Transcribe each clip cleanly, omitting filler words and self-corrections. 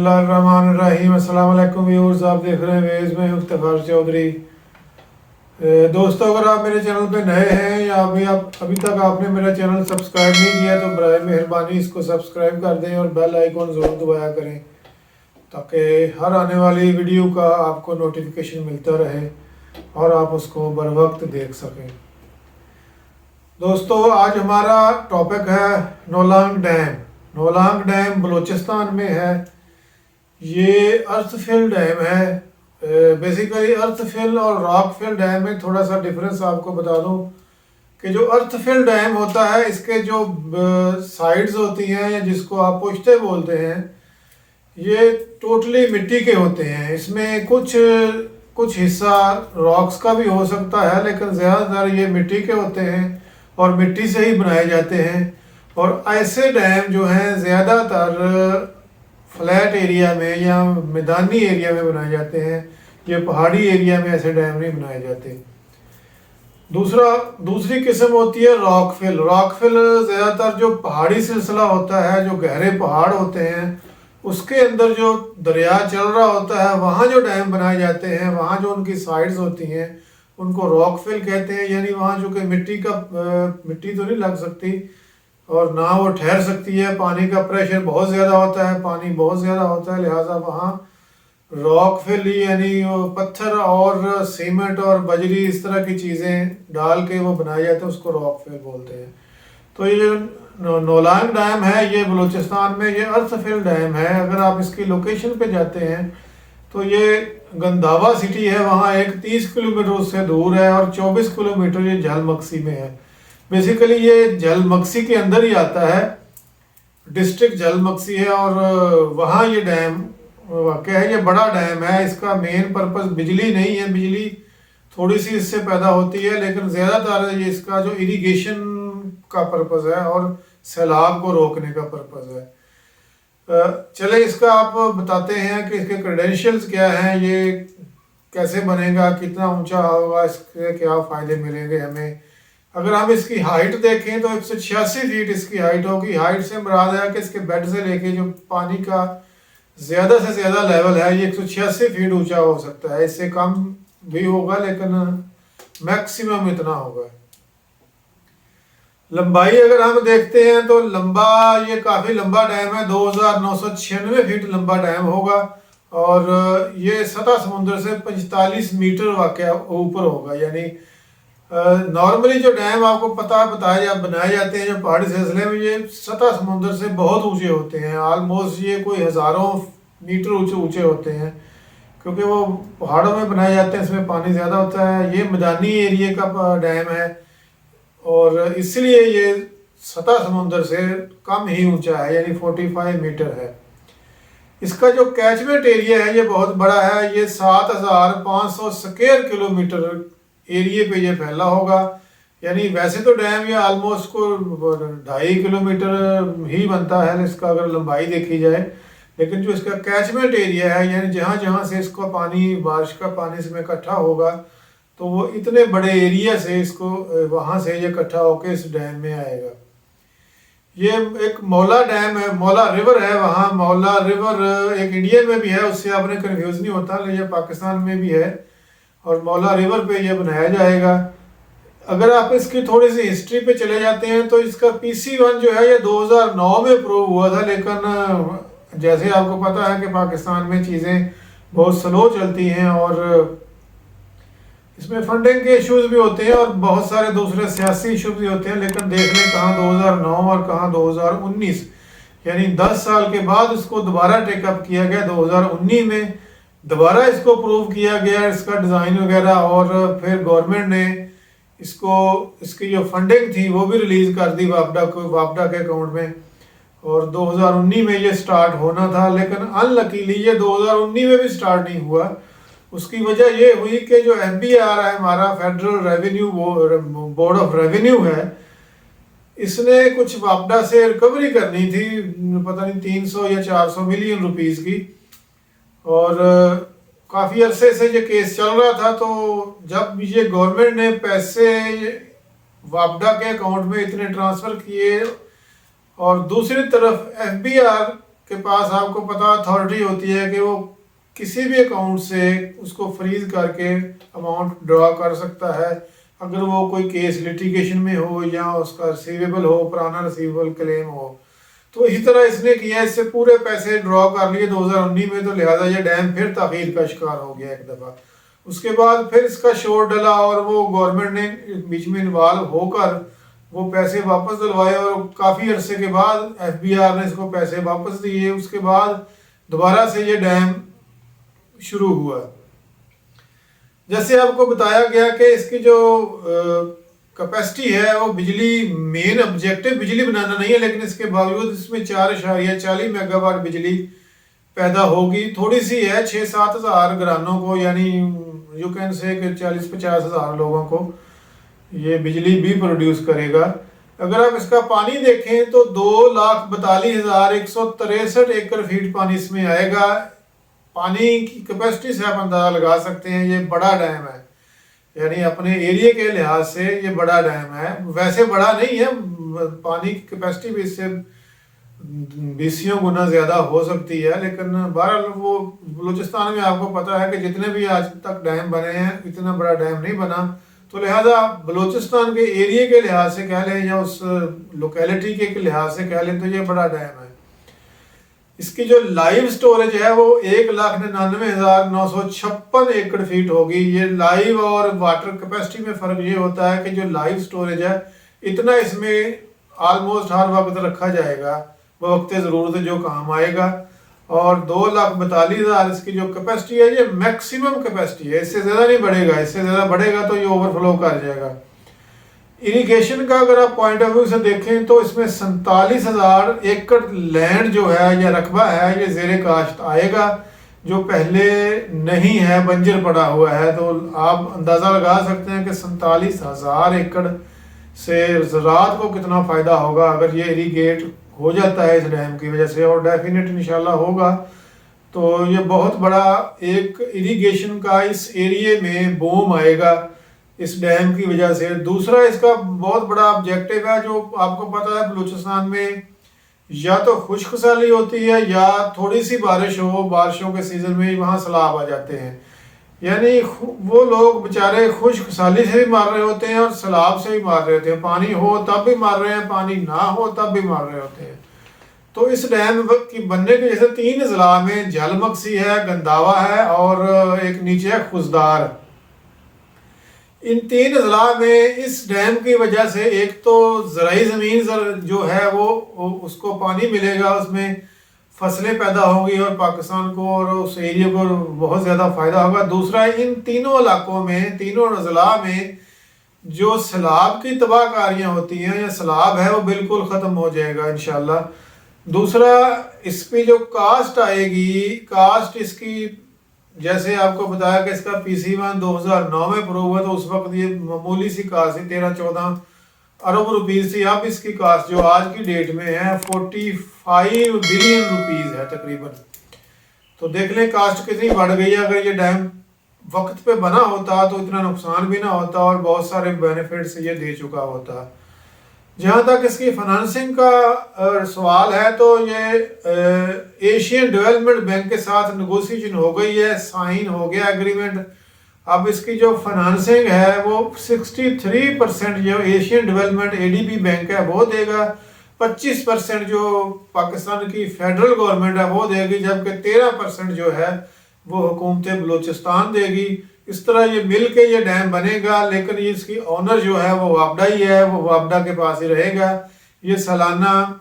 बिस्मिल्लाहिर्रहमानिर्रहीम। अस्सलाम वालेकुम व्यूअर्स, आप देख रहे हैं वेज में इफ्तिखार चौधरी। दोस्तों, अगर आप मेरे चैनल पे नए हैं या अभी तक आपने मेरा चैनल सब्सक्राइब नहीं किया तो बराए मेहरबानी इसको सब्सक्राइब कर दें और बेल आइकॉन ज़रूर दबाया करें ताकि हर आने वाली वीडियो का आपको नोटिफिकेशन मिलता रहे और आप उसको बर वक्त देख सकें। दोस्तों, आज हमारा टॉपिक है नौलांग डैम। नौलांग डैम बलूचिस्तान में है। ये अर्थफिल डैम है। बेसिकली अर्थफिल और रॉकफिल डैम में थोड़ा सा डिफरेंस आपको बता दूं कि जो अर्थफिल डैम होता है इसके जो साइड्स होती हैं या जिसको आप पुश्ते बोलते हैं, ये टोटली मिट्टी के होते हैं। इसमें कुछ हिस्सा रॉक्स का भी हो सकता है, लेकिन ज़्यादातर ये मिट्टी के होते हैं और मिट्टी से ही बनाए जाते हैं। और ऐसे डैम जो हैं ज़्यादातर फ्लैट एरिया में या मैदानी एरिया में बनाए जाते हैं। ये पहाड़ी एरिया में ऐसे डैम नहीं बनाए जाते। दूसरी किस्म होती है रॉकफिल। रॉकफिल ज़्यादातर जो पहाड़ी सिलसिला होता है, जो गहरे पहाड़ होते हैं, उसके अंदर जो दरिया चल रहा होता है, वहाँ जो डैम बनाए जाते हैं, वहाँ जो उनकी साइड्स होती हैं उनको रॉकफिल कहते हैं। यानी वहाँ जो कि मिट्टी तो नहीं लग सकती और ना वो ठहर सकती है। पानी का प्रेशर बहुत ज़्यादा होता है, पानी बहुत ज़्यादा होता है, लिहाजा वहाँ रॉकफिल यानी पत्थर और सीमेंट और बजरी इस तरह की चीज़ें डाल के वो बनाए जाते हैं, उसको रॉकफिल बोलते हैं। तो ये जो नौलांग डैम है ये बलूचिस्तान में ये अर्थफिल डैम है। अगर आप इसकी लोकेशन पे जाते हैं तो ये गंदावा सिटी है, वहाँ एक 30 किलोमीटर उससे दूर है और 24 किलोमीटर ये झलमक्सी में है। बेसिकली ये झलमक्सी के अंदर ही आता है, डिस्ट्रिक्ट झलमक्सी है। और वहाँ ये डैम वाक़या है, ये बड़ा डैम है। इसका मेन पर्पस बिजली नहीं है, बिजली थोड़ी सी इससे पैदा होती है, लेकिन ज़्यादातर ये इसका जो इरिगेशन का पर्पस है और सैलाब को रोकने का पर्पस है। चले इसका आप बताते हैं कि इसके क्रेडेंशियल्स क्या हैं, ये कैसे बनेगा, कितना ऊंचा होगा, इसके क्या फ़ायदे मिलेंगे हमें। अगर हम इसकी हाइट देखें तो 186 फीट इसकी हाइट होगी। हाइट से मुराद है कि इसके बेड से लेके जो पानी का ज़्यादा से ज़्यादा लेवल है ये 186 फीट ऊंचा हो सकता है। इससे कम भी होगा लेकिन मैक्सिमम इतना होगा। लंबाई अगर हम देखते हैं तो ये काफ़ी लंबा डैम है। 2996 फीट लंबा डैम होगा और ये सतह समुद्र से 45 मीटर वाक़या ऊपर होगा। यानी नॉर्मली जो डैम आपको बनाए जाते हैं जो पहाड़ी सिलसिले में, ये सतह समुद्र से बहुत ऊंचे होते हैं। आलमोस्ट ये कोई हज़ारों मीटर ऊंचे होते हैं, क्योंकि वो पहाड़ों में बनाए जाते हैं, इसमें पानी ज़्यादा होता है। ये मैदानी एरिया का डैम है और इसलिए ये सतह समुद्र से कम ही ऊंचा है, यानी 45 मीटर है। इसका जो कैचमेंट एरिया है ये बहुत बड़ा है। ये 7500 स्क्वायर किलोमीटर एरिए पे ये फैला होगा। यानी वैसे तो डैम ये आलमोस्ट को 2.5 किलोमीटर ही बनता है इसका अगर लंबाई देखी जाए, लेकिन जो इसका कैचमेंट एरिया है, यानी जहाँ जहाँ से इसका पानी, बारिश का पानी इसमें इकट्ठा होगा, तो वो इतने बड़े एरिया से इसको वहाँ से ये इकट्ठा होकर इस डैम में आएगा। ये एक मौला डैम है, मौला रिवर है। वहाँ मौला रिवर एक इंडिया में भी है, उससे आपने कन्फ्यूज़ नहीं होता, लेकिन ये पाकिस्तान में भी है और मौला रिवर पे ये बनाया जाएगा। अगर आप इसकी थोड़ी सी हिस्ट्री पे चले जाते हैं तो इसका PC1 जो है ये 2009 में अप्रूव हुआ था, लेकिन जैसे आपको पता है कि पाकिस्तान में चीज़ें बहुत स्लो चलती हैं और इसमें फंडिंग के इश्यूज भी होते हैं और बहुत सारे दूसरे सियासी इश्यूज भी होते हैं। लेकिन देख लें कहाँ 2009 और कहाँ 2019, यानी 10 साल के बाद इसको दोबारा टेकअप किया गया। 2019 में दोबारा इसको अप्रूव किया गया, इसका डिज़ाइन वगैरह, और फिर गवर्नमेंट ने इसकी जो फंडिंग थी वो भी रिलीज़ कर दी वापडा के अकाउंट में। और 2019 में ये स्टार्ट होना था, लेकिन अनलकीली ये 2019 में भी स्टार्ट नहीं हुआ। उसकी वजह ये हुई कि जो FBR है, हमारा federal revenue board of revenue है, इसने कुछ वापडा से रिकवरी करनी थी, पता नहीं 300 या 400 मिलियन रुपीस की। और काफ़ी अरसे से ये केस चल रहा था। तो जब ये गवर्नमेंट ने पैसे वापडा के अकाउंट में इतने ट्रांसफ़र किए और दूसरी तरफ FBR के पास आपको पता अथॉरिटी होती है कि वो किसी भी अकाउंट से उसको फ्रीज करके अमाउंट ड्रॉ कर सकता है, अगर वो कोई केस लिटिगेशन में हो या उसका रिसीवेबल हो, पुराना रिसीवेबल क्लेम हो। तो इसी तरह इसने किया, इससे पूरे पैसे ड्रॉ कर लिए 2019 में, तो लिहाजा ये डैम फिर ताखीर का शिकार हो गया एक दफ़ा। उसके बाद फिर इसका शोर डला और वो गवर्नमेंट ने बीच में इन्वॉल्व होकर वो पैसे वापस दिलवाए और काफ़ी अरसे के बाद FBR ने इसको पैसे वापस दिए। उसके बाद दोबारा से ये डैम शुरू हुआ। जैसे आपको बताया गया कि इसकी जो कैपेसिटी है वो बिजली, मेन ऑब्जेक्टिव बिजली बनाना नहीं है, लेकिन इसके बावजूद इसमें 4.40 मेगावाट बिजली पैदा होगी। थोड़ी सी है, 6-7 हज़ार घरानों को, यानी यू कैन से कि 40-50 हज़ार लोगों को ये बिजली भी प्रोड्यूस करेगा। अगर आप इसका पानी देखें तो 2,42,163 एकड़ फीट पानी इसमें आएगा। पानी की कैपेसिटी से आप अंदाजा लगा सकते हैं ये बड़ा डैम है, यानी अपने एरिया के लिहाज से ये बड़ा डैम है। वैसे बड़ा नहीं है, पानी की कैपेसिटी भी इससे 20 गुना ज़्यादा हो सकती है, लेकिन बहरहाल वो बलूचिस्तान में आपको पता है कि जितने भी आज तक डैम बने हैं इतना बड़ा डैम नहीं बना। तो लिहाजा बलूचिस्तान के एरिया के लिहाज से कह लें या उस लोकेलिटी के लिहाज से कह लें तो ये बड़ा डैम है। इसकी जो लाइव स्टोरेज है वो 1,99,956 एकड़ फीट होगी। ये लाइव और वाटर कैपेसिटी में फ़र्क ये होता है कि जो लाइव स्टोरेज है इतना इसमें ऑलमोस्ट हर वक्त रखा जाएगा, वक्त ज़रूरत जो काम आएगा। और 2,42,000 इसकी जो कैपेसिटी है ये मैक्सिमम कैपेसिटी है, इससे ज़्यादा नहीं बढ़ेगा। इससे ज़्यादा बढ़ेगा तो ये ओवरफ्लो कर जाएगा। इरिगेशन का अगर आप पॉइंट ऑफ व्यू से देखें तो इसमें 47,000 एकड़ लैंड जो है या रकबा है ये ज़ेरे काश्त आएगा, जो पहले नहीं है, बंजर पड़ा हुआ है। तो आप अंदाज़ा लगा सकते हैं कि 47,000 एकड़ से ज़राअत को कितना फ़ायदा होगा अगर ये इरीगेट हो जाता है इस डैम की वजह से, और डेफिनेट इंशाल्लाह होगा। तो ये बहुत बड़ा एक इरिगेशन का इस एरिए में बूम आएगा इस डैम की वजह से। दूसरा इसका बहुत बड़ा ऑब्जेक्टिव है, जो आपको पता है बलूचिस्तान में या तो खुश्क साली होती है या थोड़ी सी बारिश हो, बारिशों के सीज़न में वहाँ सैलाब आ जाते हैं। यानी वो लोग बेचारे खुश्क साली से भी मार रहे होते हैं और सैलाब से भी मार रहे होते हैं। पानी हो तब भी मार रहे हैं, पानी ना हो तब भी मार रहे होते हैं। तो इस डैम की बनने की जैसे 3 अजला में जलमक्सी है, गंदावा है और एक नीचे है खुजदार। इन 3 अजला में इस डैम की वजह से एक तो ज़राई ज़मीन जो है वो उसको पानी मिलेगा, उसमें फसलें पैदा होंगी और पाकिस्तान को और उस एरिया को बहुत ज़्यादा फ़ायदा होगा। दूसरा, इन तीनों इलाकों में, तीनों अजला में जो सैलाब की तबाहकारियाँ होती हैं या सैलाब है वो बिल्कुल ख़त्म हो जाएगा इंशाल्लाह। दूसरा, इस पर जो कास्ट आएगी, कास्ट इसकी जैसे आपको बताया कि इसका PC1 2009 में प्रूव हुआ, तो उस वक्त ये मामूली सी कास्ट थी, 13-14 अरब रुपीज़ थी। अब इसकी कास्ट जो आज की डेट में है 45 बिलियन रुपीज़ है तकरीबन। तो देख लें कास्ट कितनी बढ़ गई है। अगर ये डैम वक्त पे बना होता तो इतना नुकसान भी ना होता और बहुत सारे बेनिफिट्स ये दे चुका होता। जहाँ तक इसकी फाइनेंसिंग का सवाल है तो ये एशियन डेवलपमेंट बैंक के साथ नेगोशिएशन हो गई है, साइन हो गया एग्रीमेंट। अब इसकी जो फाइनेंसिंग है वो 63% जो एशियन डेवलपमेंट ADB बैंक है वो देगा, 25% जो पाकिस्तान की फेडरल गवर्नमेंट है वो देगी, जबकि 13% जो है वो हुकूमत बलूचिस्तान देगी। इस तरह ये मिल के ये डैम बनेगा, लेकिन ये इसकी ऑनर जो है वो वापडा ही है, वो वापडा के पास ही रहेगा। ये सालाना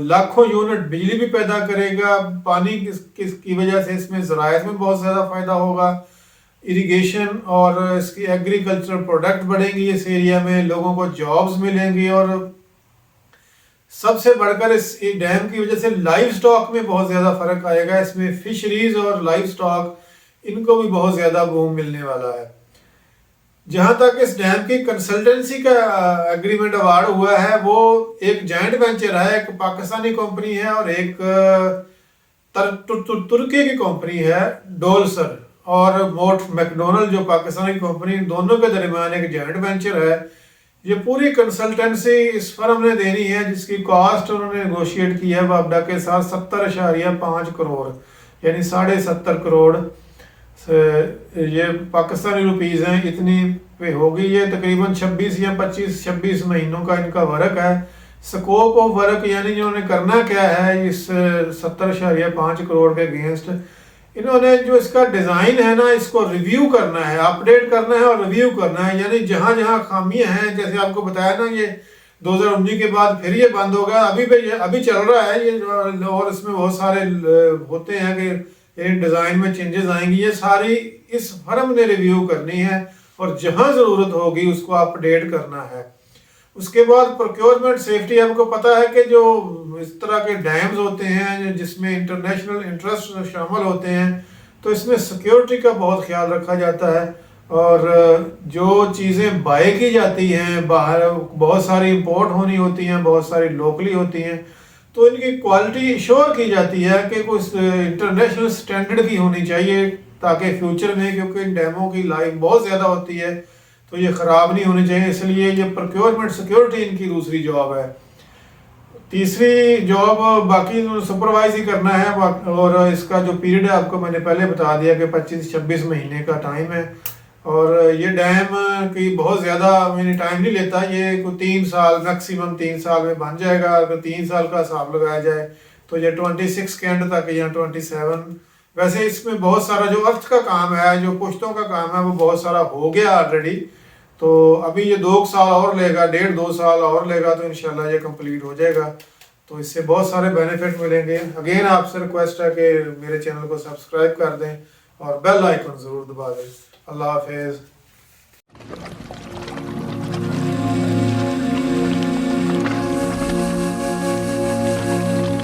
लाखों यूनिट बिजली भी पैदा करेगा। पानी की वजह से इसमें ज़राअत में बहुत ज़्यादा फ़ायदा होगा, इरिगेशन और इसकी एग्रीकल्चर प्रोडक्ट बढ़ेंगी इस एरिया में, लोगों को जॉब्स मिलेंगी और सबसे बढ़कर इस डैम की वजह से लाइव स्टॉक में बहुत ज़्यादा फ़र्क आएगा। इसमें फिशरीज और लाइव स्टॉक इनको भी बहुत ज़्यादा बूम मिलने वाला है। जहाँ तक इस डैम की कंसल्टेंसी का एग्रीमेंट अवार्ड हुआ है वो एक जॉइंट वेंचर है, एक पाकिस्तानी कंपनी है और एक तुर्की की कंपनी है डोलसर, और मोट मैकडोनल्ड जो पाकिस्तानी कंपनी, दोनों के दरमियान एक जॉइंट वेंचर है। ये पूरी कंसल्टेंसी इस फर्म ने देनी है, जिसकी कॉस्ट उन्होंने नेगोशिएट की है वापडा के साथ 70.5 करोड़, यानी 70.5 करोड़ ये पाकिस्तानी रुपीज़ हैं, इतनी पे होगी। ये तकरीबन 26 या 26 महीनों का इनका वर्क है। स्कोप ऑफ वर्क यानी इन्होंने करना क्या है इस 70.5 करोड़ के अगेंस्ट, इन्होंने जो इसका डिज़ाइन है ना, इसको रिव्यू करना है, अपडेट करना है और रिव्यू करना है। यानी जहाँ जहाँ खामियां हैं, जैसे आपको बताया ना, ये 2019 के बाद फिर ये बंद हो गया, अभी चल रहा है ये, और इसमें बहुत सारे होते हैं कि डिज़ाइन में चेंजेस आएंगी। ये सारी इस फर्म ने रिव्यू करनी है और जहाँ ज़रूरत होगी उसको अपडेट करना है। उसके बाद प्रोक्योरमेंट सेफ्टी, आपको पता है कि जो इस तरह के डैम्स होते हैं जिसमें इंटरनेशनल इंटरेस्ट शामिल होते हैं, तो इसमें सिक्योरिटी का बहुत ख्याल रखा जाता है। और जो चीज़ें बाय की जाती हैं बाहर, बहुत सारी इंपोर्ट होनी होती हैं, बहुत सारी लोकली होती हैं, तो इनकी क्वालिटी इंश्योर की जाती है कि कुछ इंटरनेशनल स्टैंडर्ड की होनी चाहिए, ताकि फ्यूचर में, क्योंकि इन डैमों की लाइफ बहुत ज़्यादा होती है, तो ये ख़राब नहीं होनी चाहिए। इसलिए ये प्रोक्योरमेंट सिक्योरिटी इनकी दूसरी जॉब है। तीसरी जॉब बाकी सुपरवाइज ही करना है, और इसका जो पीरियड है आपको मैंने पहले बता दिया कि 25-26 महीने का टाइम है। और ये डैम की बहुत ज़्यादा मैंने टाइम नहीं लेता, ये कोई 3 साल, मैक्सिमम 3 साल में बन जाएगा। अगर 3 साल का हिसाब लगाया जाए तो ये 26 के एंड तक या 27। वैसे इसमें बहुत सारा जो अर्थ का काम है, जो पुश्तों का काम है, वो बहुत सारा हो गया ऑलरेडी। तो अभी ये 2 साल और लेगा, 1.5-2 साल और लेगा, तो इंशाल्लाह ये कंप्लीट हो जाएगा। तो इससे बहुत सारे बेनिफिट मिलेंगे। अगेन आपसे रिक्वेस्ट है कि मेरे चैनल को सब्सक्राइब कर दें और बेल आइकन ज़रूर दबा दें। अल्लाह हाफिज़।